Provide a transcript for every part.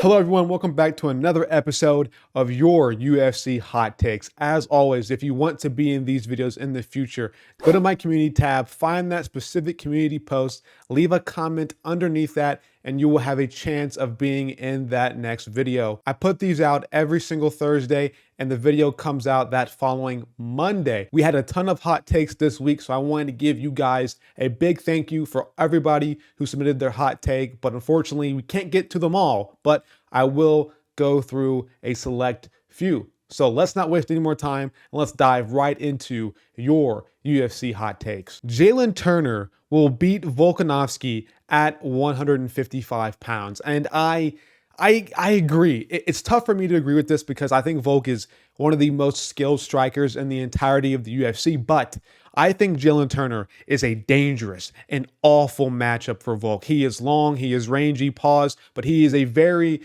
Hello everyone, welcome back to another episode of your UFC Hot Takes. As always, if you want to be in these videos in the future, go to my community tab, find that specific community post, leave a comment underneath that, and you will have a chance of being in that next video. I put these out every single Thursday, and the video comes out that following Monday. We had a ton of hot takes this week, so I wanted to give you guys a big thank you for everybody who submitted their hot take, but unfortunately we can't get to them all, but I will go through a select few. So let's not waste any more time and let's dive right into your UFC hot takes. Jalen Turner will beat Volkanovski at 155 pounds. And I agree. It's tough for me to agree with this because I think Volk is one of the most skilled strikers in the entirety of the UFC, but I think Jalen Turner is a dangerous and awful matchup for Volk. He is long, he is rangy, but he is a very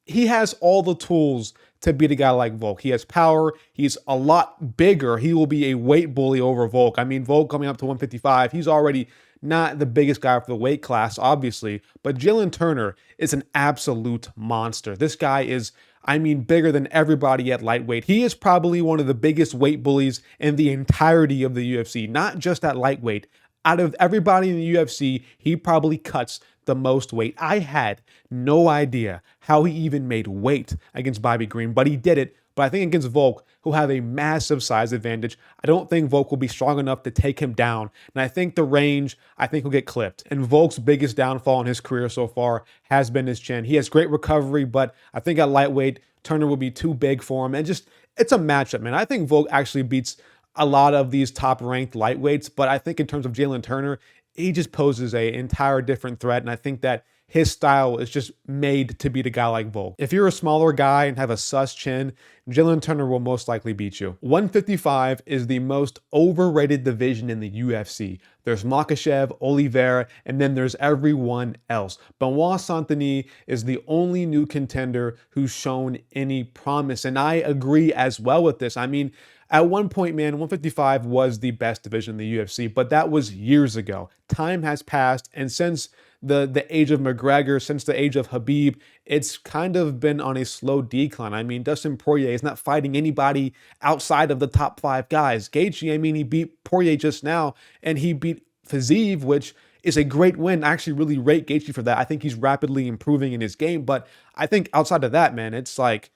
he has all the tools to beat a guy like Volk. He has power. He's a lot bigger. He will be a weight bully over Volk. I mean, Volk coming up to 155, he's already not the biggest guy for the weight class, obviously, but Jalen Turner is an absolute monster. This guy is, I mean, bigger than everybody at lightweight. He is probably one of the biggest weight bullies in the entirety of the UFC, not just at lightweight. Out of everybody in the UFC, he probably cuts the most weight. I had no idea how he even made weight against Bobby Green, but he did it. But I think against Volk, who'll have a massive size advantage, I don't think Volk will be strong enough to take him down. And I think the range, I think he'll get clipped. And Volk's biggest downfall in his career so far has been his chin. He has great recovery, but I think at lightweight, Turner will be too big for him. And just, it's a matchup, man. I think Volk actually beats a lot of these top-ranked lightweights, but I think in terms of Jalen Turner, he just poses an entire different threat, and I think that his style is just made to beat a guy like Volk. If you're a smaller guy and have a sus chin, Jalen Turner will most likely beat you. 155 is the most overrated division in the UFC. There's Makhachev, Oliveira, and then there's everyone else. Benoit Saint-Denis is the only new contender who's shown any promise, and I agree as well with this. I mean, at one point, man, 155 was the best division in the UFC, but that was years ago. Time has passed, and since the age of McGregor, since the age of Khabib, it's kind of been on a slow decline. I mean, Dustin Poirier is not fighting anybody outside of the top 5 guys. Gaethje, I mean, he beat Poirier just now, and he beat Fiziev, which is a great win. I actually really rate Gaethje for that. I think he's rapidly improving in his game, but I think outside of that, man, it's like,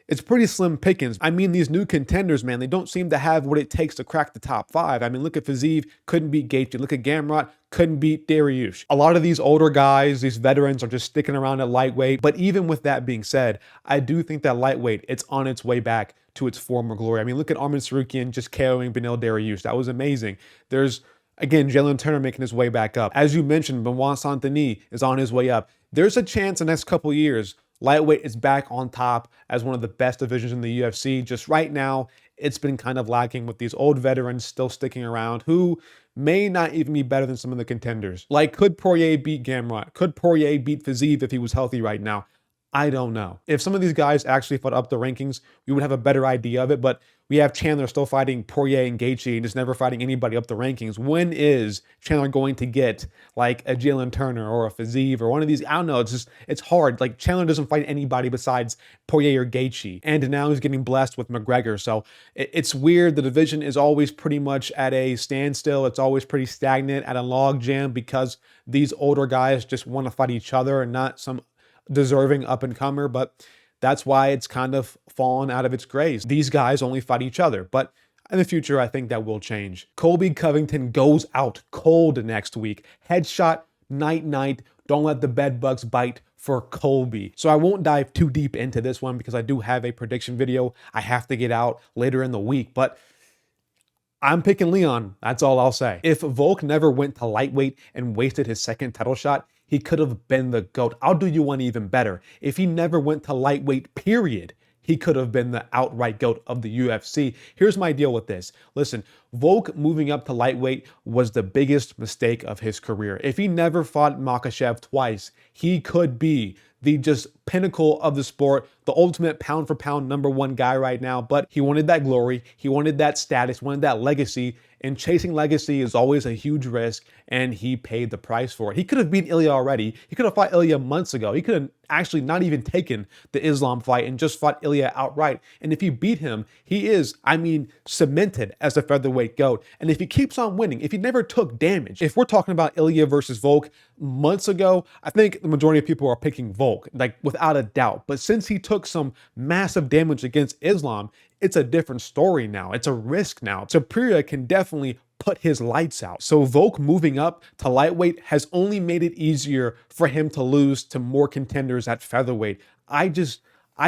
it's pretty slim pickings. I mean, these new contenders, man, they don't seem to have what it takes to crack the top 5. I mean, look at Fiziev, couldn't beat Gaethje. Look at Gamrot, couldn't beat Dariush. A lot of these older guys, these veterans are just sticking around at lightweight. But even with that being said, I do think that lightweight, it's on its way back to its former glory. I mean, look at Arman Tsarukyan just KOing Beneil Dariush. That was amazing. There's, again, Jalen Turner making his way back up. As you mentioned, Benoit Saint-Denis is on his way up. There's a chance the next couple years, lightweight is back on top as one of the best divisions in the UFC. Just right now, it's been kind of lacking with these old veterans still sticking around who may not even be better than some of the contenders. Like, could Poirier beat Gamrot? Could Poirier beat Fiziev if he was healthy right now? I don't know. If some of these guys actually fought up the rankings, we would have a better idea of it, but we have Chandler still fighting Poirier and Gaethje and just never fighting anybody up the rankings. When is Chandler going to get like a Jalen Turner or a Fiziev or one of these? I don't know. It's just, it's hard. Like, Chandler doesn't fight anybody besides Poirier or Gaethje. And now he's getting blessed with McGregor. So it's weird. The division is always pretty much at a standstill. It's always pretty stagnant at a log jam because these older guys just want to fight each other and not some deserving up-and-comer, but that's why it's kind of fallen out of its grace. These guys only fight each other, but in the future, I think that will change. Colby Covington goes out cold next week. Headshot, night-night. Don't let the bed bugs bite for Colby. So I won't dive too deep into this one because I do have a prediction video I have to get out later in the week, but I'm picking Leon. That's all I'll say. If Volk never went to lightweight and wasted his second title shot, he could have been the GOAT. I'll do you one even better. If he never went to lightweight, period, he could have been the outright GOAT of the UFC. Here's my deal with this. Listen, Volk moving up to lightweight was the biggest mistake of his career. If he never fought Makhachev twice, he could be the just pinnacle of the sport, the ultimate pound for pound #1 guy right now, but he wanted that glory, he wanted that status, wanted that legacy, and chasing legacy is always a huge risk, and he paid the price for it. He could have beat Ilya already. He could have fought Ilya months ago. He could have actually not even taken the Islam fight and just fought Ilya outright. And if he beat him, he is, cemented as a featherweight GOAT. And if he keeps on winning, if he never took damage, if we're talking about Ilya versus Volk months ago, I think the majority of people are picking Volk, like without a doubt. But since he took some massive damage against Islam, it's a different story now. It's a risk now. Topuria can definitely put his lights out. So Volk moving up to lightweight has only made it easier for him to lose to more contenders at featherweight. I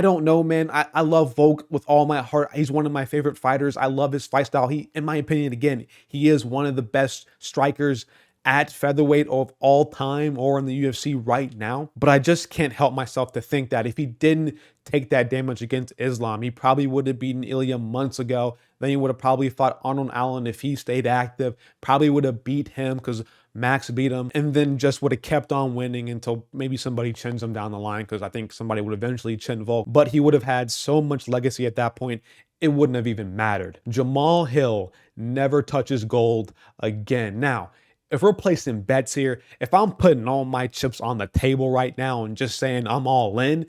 don't know, man. I love Volk with all my heart. He's one of my favorite fighters. I love his fight style. In my opinion, again, he is one of the best strikers at featherweight of all time or in the UFC right now. But I just can't help myself to think that if he didn't take that damage against Islam, he probably would have beaten Ilya months ago. Then he would have probably fought Arnold Allen if he stayed active, probably would have beat him because Max beat him, and then just would have kept on winning until maybe somebody chins him down the line, because I think somebody would eventually chin Volk. But he would have had so much legacy at that point, it wouldn't have even mattered. Jamal Hill never touches gold again. Now, if we're placing bets here, if I'm putting all my chips on the table right now and just saying I'm all in,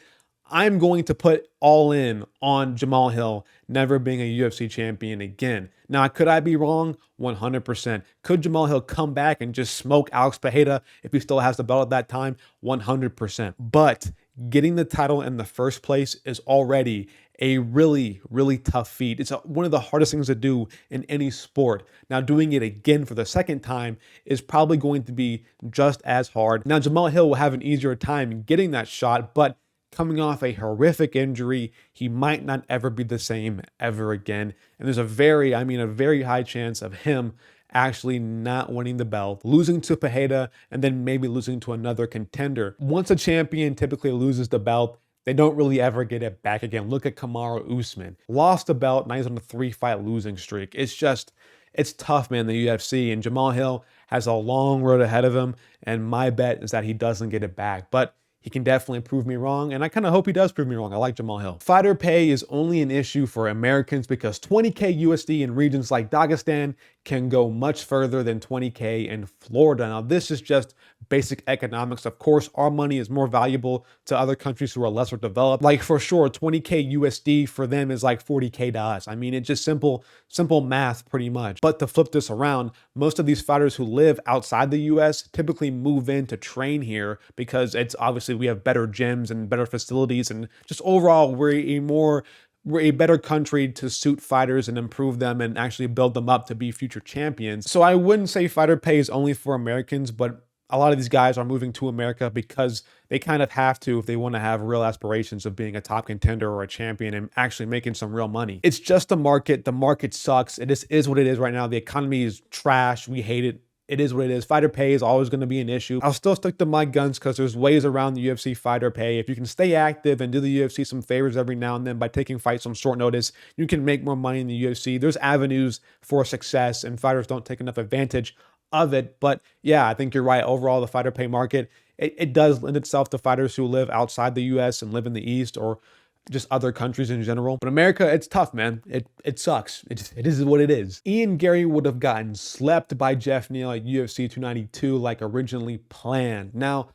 I'm going to put all in on Jamal Hill never being a UFC champion again. Now, could I be wrong? 100%. Could Jamal Hill come back and just smoke Alex Pereira if he still has the belt at that time? 100%. But getting the title in the first place is already a really, really tough feat. It's one of the hardest things to do in any sport. Now, doing it again for the second time is probably going to be just as hard. Now, Jamal Hill will have an easier time getting that shot, but coming off a horrific injury, he might not ever be the same ever again. And there's a very high chance of him actually not winning the belt, losing to Pereira, and then maybe losing to another contender. Once a champion typically loses the belt, they don't really ever get it back again. Look at Kamaru Usman. Lost the belt, now he's on a 3-fight losing streak. It's tough, man, the UFC. And Jamal Hill has a long road ahead of him, and my bet is that he doesn't get it back. But he can definitely prove me wrong, and I kind of hope he does prove me wrong. I like Jamal Hill. Fighter pay is only an issue for Americans because $20K USD in regions like Dagestan can go much further than $20K in Florida. Now, this is just basic economics. Of course, our money is more valuable to other countries who are lesser developed. Like, for sure, $20K USD for them is like $40K to us. I mean, it's just simple math pretty much. But to flip this around, most of these fighters who live outside the US typically move in to train here because it's obviously we have better gyms and better facilities, and just overall we're a better country to suit fighters and improve them and actually build them up to be future champions. So I wouldn't say fighter pay is only for Americans, but a lot of these guys are moving to America because they kind of have to if they want to have real aspirations of being a top contender or a champion and actually making some real money. It's just the market. The market sucks. It just is what it is right now. The economy is trash. We hate it. It is what it is. Fighter pay is always going to be an issue. I'll still stick to my guns because there's ways around the UFC fighter pay. If you can stay active and do the UFC some favors every now and then by taking fights on short notice, you can make more money in the UFC. There's avenues for success, and fighters don't take enough advantage of it. But yeah, I think you're right. Overall, the fighter pay market, it does lend itself to fighters who live outside the US and live in the East or just other countries in general. But America, it's tough, man. It sucks. It is what it is. Ian Gary would have gotten slept by Jeff Neal at UFC 292 like originally planned. Now,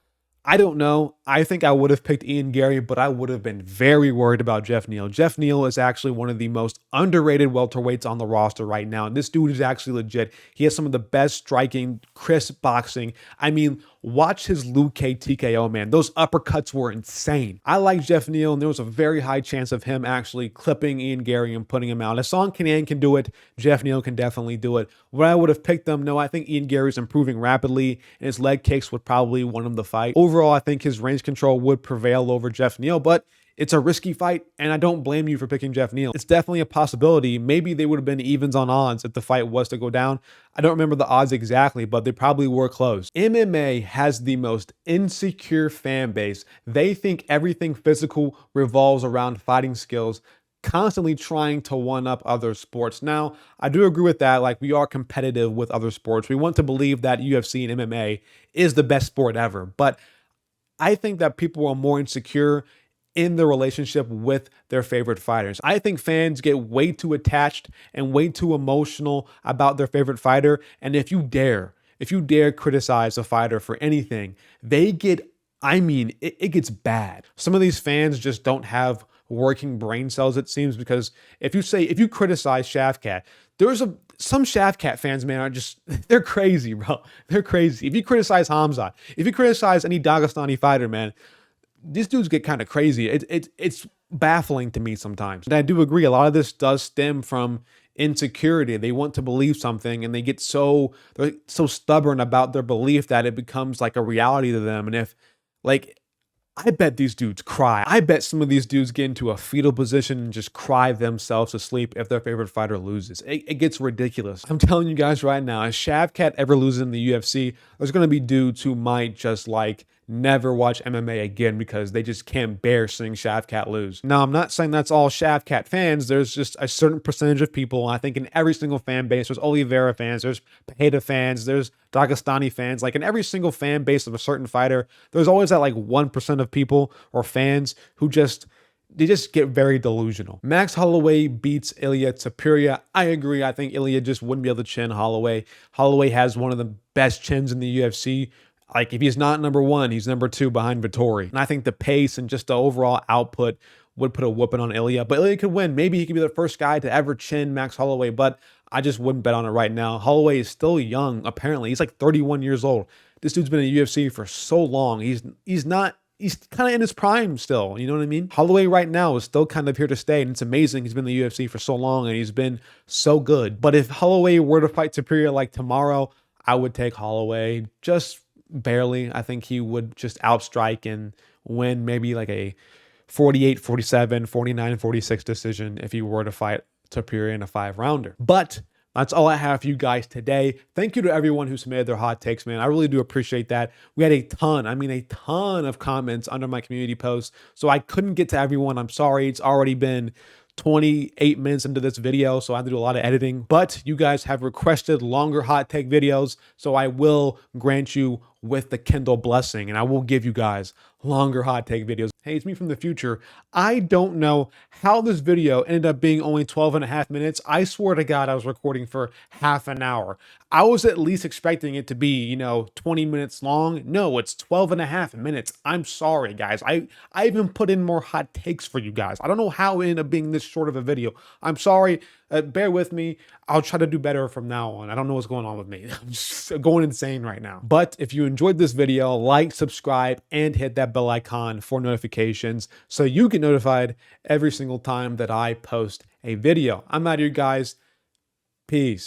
I don't know. I think I would have picked Ian Gary, but I would have been very worried about Jeff Neal. Jeff Neal is actually one of the most underrated welterweights on the roster right now. And this dude is actually legit. He has some of the best striking, crisp boxing. I mean, watch his Luke K TKO, man. Those uppercuts were insane. I like Jeff Neal, and there was a very high chance of him actually clipping Ian Gary and putting him out. If Song Kinane can do it, Jeff Neal can definitely do it. Would I would have picked them? No, I think Ian Gary's improving rapidly, and his leg kicks would probably win him the fight. Overall, I think his range control would prevail over Jeff Neal, but it's a risky fight, and I don't blame you for picking Jeff Neal. It's definitely a possibility. Maybe they would have been evens on odds if the fight was to go down. I don't remember the odds exactly, but they probably were close. MMA has the most insecure fan base. They think everything physical revolves around fighting skills, constantly trying to one-up other sports. Now, I do agree with that. Like, we are competitive with other sports. We want to believe that UFC and MMA is the best sport ever, but I think that people are more insecure in the relationship with their favorite fighters. I think fans get way too attached and way too emotional about their favorite fighter. And if you dare criticize a fighter for anything, they get, it gets bad. Some of these fans just don't have working brain cells, it seems, because if you criticize Shavkat, some Shavkat fans, man, are just, they're crazy, bro. They're crazy. If you criticize Hamza, if you criticize any Dagestani fighter, man, these dudes get kind of crazy. It's baffling to me sometimes. And I do agree, a lot of this does stem from insecurity. They want to believe something and they're so stubborn about their belief that it becomes like a reality to them. And I bet these dudes cry. I bet some of these dudes get into a fetal position and just cry themselves to sleep if their favorite fighter loses. It gets ridiculous. I'm telling you guys right now, if Shavkat ever loses in the UFC, there's going to be dudes who might just never watch MMA again because they just can't bear seeing Shavkat lose. Now, I'm not saying that's all Shavkat fans. There's just a certain percentage of people, I think in every single fan base, there's Oliveira fans, there's Pereira fans, there's Dagestani fans. In every single fan base of a certain fighter, there's always that 1% of people or fans who they just get very delusional. Max Holloway beats Ilia Topuria. I agree. I think Ilia just wouldn't be able to chin Holloway. Holloway has one of the best chins in the UFC. If he's not number one, he's number two behind Vettori. And I think the pace and just the overall output would put a whooping on Ilia. But Ilia could win. Maybe he could be the first guy to ever chin Max Holloway, but I just wouldn't bet on it right now. Holloway is still young, apparently. He's 31 years old. This dude's been in the UFC for so long. He's kind of in his prime still. You know what I mean? Holloway right now is still kind of here to stay. And it's amazing. He's been in the UFC for so long and he's been so good. But if Holloway were to fight Topuria tomorrow, I would take Holloway just barely. I think he would just outstrike and win maybe a 48-47, 49-46 decision if he were to fight Topuria in a 5-rounder. But that's all I have for you guys today. Thank you to everyone who submitted their hot takes, man. I really do appreciate that. We had a ton of comments under my community post, so I couldn't get to everyone. I'm sorry. It's already been 28 minutes into this video, so I have to do a lot of editing. But you guys have requested longer hot take videos, so I will grant you with the Kindle blessing, and I will give you guys longer hot take videos. Hey, it's me from the future. I don't know how this video ended up being only 12.5 minutes. I swear to God, I was recording for half an hour. I was at least expecting it to be, 20 minutes long. No, it's 12.5 minutes. I'm sorry, guys. I even put in more hot takes for you guys. I don't know how it ended up being this short of a video. I'm sorry. Bear with me. I'll try to do better from now on. I don't know what's going on with me. I'm just going insane right now. But if you enjoyed this video, like, subscribe, and hit that bell icon for notifications so you get notified every single time that I post a video. I'm out of here, guys. Peace.